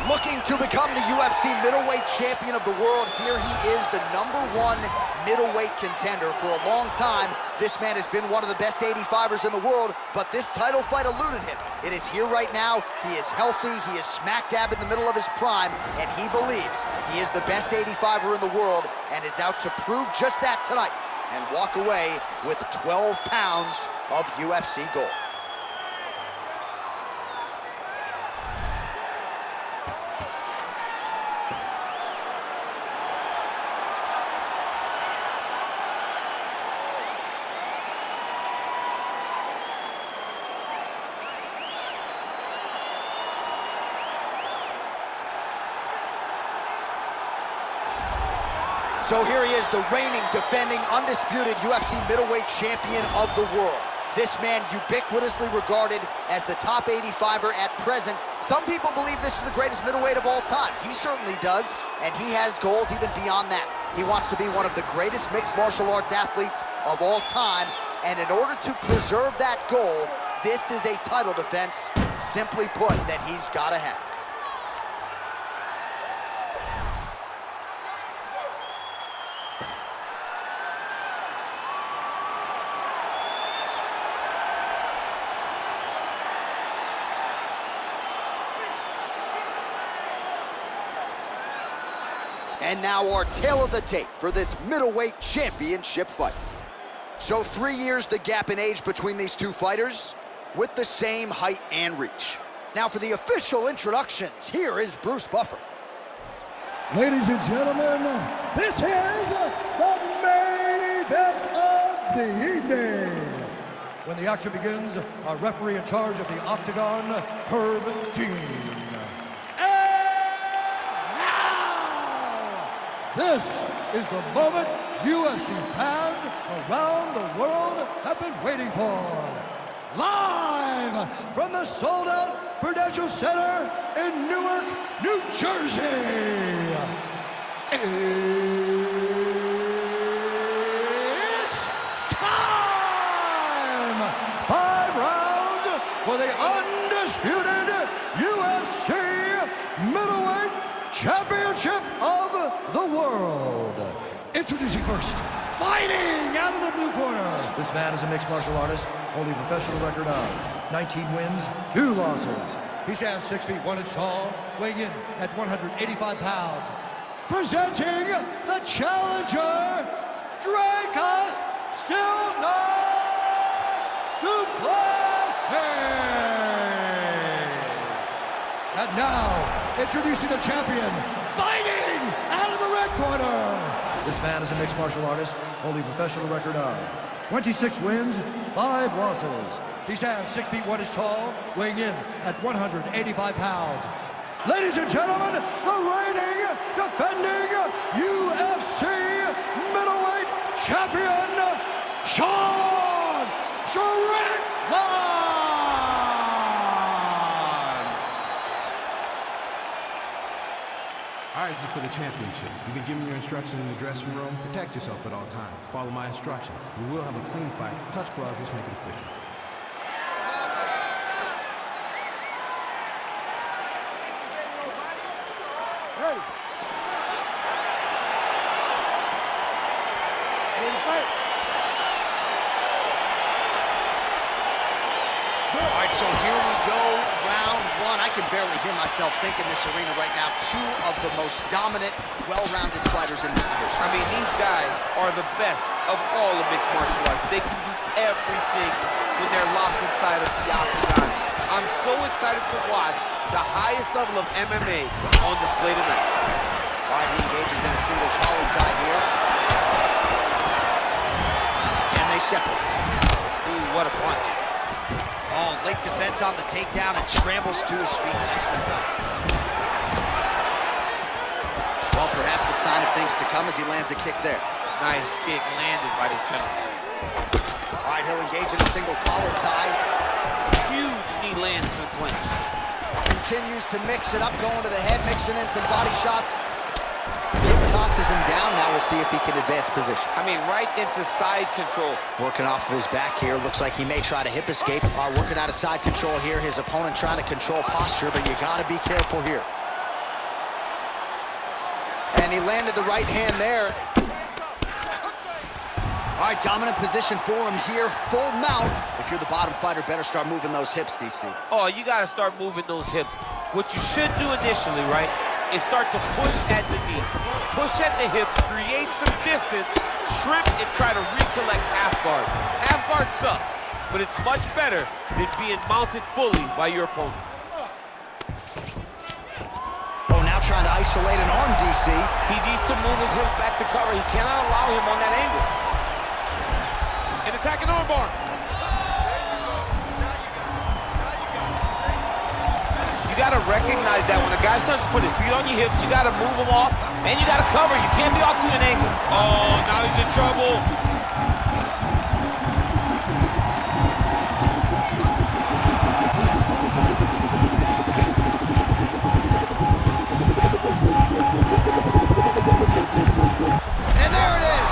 Looking to become the UFC middleweight champion of the world. Here he is, the #1 middleweight contender. For a long time, this man has been one of the best 85ers in the world, but this title fight eluded him. It is here right now. He is healthy. He is smack dab in the middle of his prime, and he believes he is the best 85er in the world and is out to prove just that tonight and walk away with 12 pounds of UFC gold. So here he is, the reigning, defending, undisputed UFC middleweight champion of the world. This man ubiquitously regarded as the top 85er at present. Some people believe this is the greatest middleweight of all time. He certainly does, and he has goals even beyond that. He wants to be one of the greatest mixed martial arts athletes of all time, and in order to preserve that goal, this is a title defense, simply put, that he's gotta have. And now our tale of the tape for this middleweight championship fight. So 3 years the gap in age between these two fighters, with the same height and reach. Now for the official introductions, here is Bruce Buffer. Ladies and gentlemen, this is the main event of the evening. When the action begins, our referee in charge of the Octagon, Herb Dean. This is the moment UFC fans around the world have been waiting for. Live from the sold-out Prudential Center in Newark, New Jersey. It's time! 5 rounds for the undisputed UFC middleweight championship of the world. Introducing first, fighting out of the blue corner. This man is a mixed martial artist, holding a professional record of 19 wins, 2 losses. He stands 6 feet 1 inch tall, weighing in at 185 pounds. Presenting the challenger, Dricus Du Plessis. And now, introducing the champion, fighting out of the red corner. This man is a mixed martial artist, holding a professional record of 26 wins, 5 losses. He stands 6 feet 1 inch tall, weighing in at 185 pounds. Ladies and gentlemen, the reigning, defending UFC middleweight champion, Strickland. All right, this is for the championship. You've been given your instructions in the dressing room. Protect yourself at all times. Follow my instructions. We will have a clean fight. Touch gloves, let's make it official. Ready. Ready to fight. All right, so here we go, round 1. I can barely hear myself think in this arena right now. 2 of the most dominant, well-rounded fighters in this division. I mean, these guys are the best of all the mixed martial arts. They can do everything when they're locked inside of the octagon. I'm so excited to watch the highest level of MMA on display tonight. All right, he engages in a single collar tie here. And they separate. Ooh, what a punch. Oh, late defense on the takedown and scrambles to his feet. Nicely done. Well, perhaps a sign of things to come as he lands a kick there. Nice kick landed by the gentleman. All right, he'll engage in a single collar tie. Huge knee lands in the clinch. Continues to mix it up, going to the head, mixing in some body shots. Hip tosses him down. Now we'll see if he can advance position. I mean, right into side control. Working off of his back here. Looks like he may try to hip escape. Working out of side control here. His opponent trying to control posture, but you got to be careful here. And he landed the right hand there. All right, dominant position for him here, full mount. If you're the bottom fighter, better start moving those hips, DC. Oh, you got to start moving those hips. What you should do initially, right, is start to push at the knees. Push at the hips, create some distance, shrimp, and try to recollect half guard. Half guard sucks, but it's much better than being mounted fully by your opponent. Oh, now trying to isolate an arm, DC. He needs to move his hips back to cover. He cannot allow him on that angle. An attacking armbar. You got to recognize that when a guy starts to put his feet on your hips, you got to move him off, and you got to cover. You can't be off to an angle. Oh, now he's in trouble. And there it is.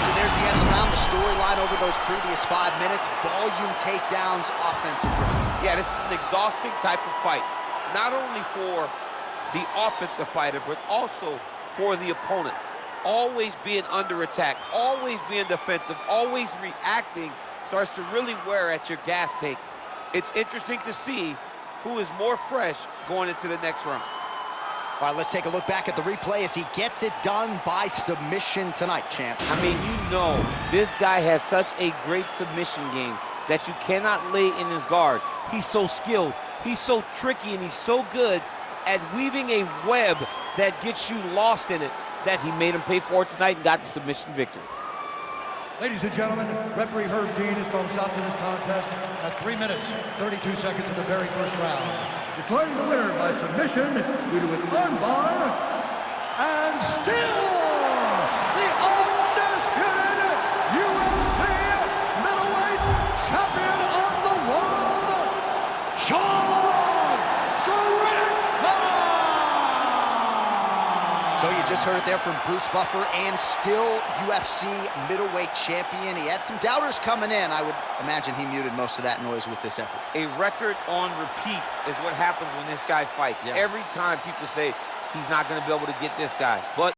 So there's the end of the round. The storyline over those previous 5 minutes, volume takedowns, offensive wrestling. Yeah, this is an exhausting type of fight. Not only for the offensive fighter, but also for the opponent. Always being under attack, always being defensive, always reacting starts to really wear at your gas tank. It's interesting to see who is more fresh going into the next round. All right, let's take a look back at the replay as he gets it done by submission tonight, champ. I mean, you know, this guy has such a great submission game that you cannot lay in his guard. He's so skilled, he's so tricky, and he's so good at weaving a web that gets you lost in it that he made him pay for it tonight and got the submission victory. Ladies and gentlemen, referee Herb Dean has called a stop to this contest at 3 minutes, 32 seconds of the very first round. Declaring the winner by submission due to an armbar, and still the undisputed UFC middleweight champion of the world, Strickland! So you just heard it there from Bruce Buffer, and still UFC middleweight champion. He had some doubters coming in. I would imagine he muted most of that noise with this effort. A record on repeat is what happens when this guy fights. Yeah. Every time people say he's not going to be able to get this guy. But